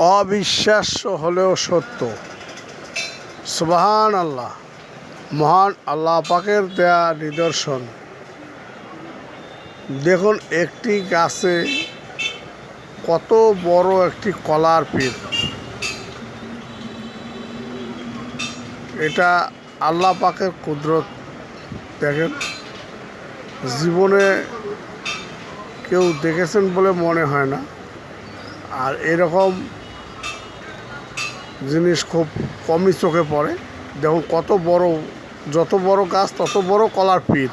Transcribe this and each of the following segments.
অবিশ্বাস্য হলেও সত্য। সুবহান আল্লাহ। মহান আল্লাহ পাকের দেয়া নিদর্শন। দেখুন একটি গাছে কত বড় একটি কলার পীর। এটা আল্লাহ পাকের কুদরত। দেখেন, জীবনে কেউ দেখেছেন বলে মনে হয় না। আর এরকম জিনিস খুব কমই চোখে পড়ে। দেখুন কত বড়, যত বড় গাছ তত বড় কলার পীর।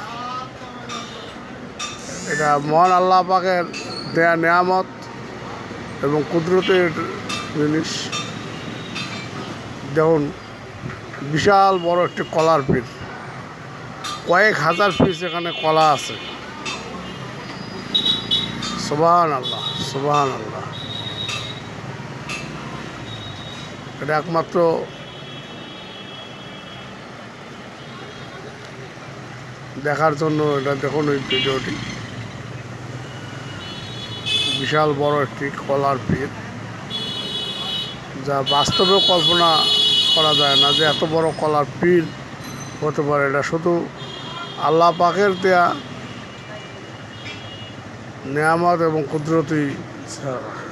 এটা মহান আল্লাহ পাকের দেয়া নেয়ামত এবং কুদরতের জিনিস। দেখুন বিশাল বড় একটি কলার পীর, কয়েক হাজার পিস এখানে কলা আছে। সুবহান আল্লাহ, সুবহান আল্লাহ। এটা একমাত্র দেখার জন্য এটা দেখুন এই ভিডিওটি। বিশাল বড় একটি কলার পীর, যা বাস্তবেও কল্পনা করা যায় না যে এত বড় কলার পীর হতে পারে। এটা শুধু আল্লাহ পাকের দেয়া নেয়ামত এবং কুদরতি ছাড়া।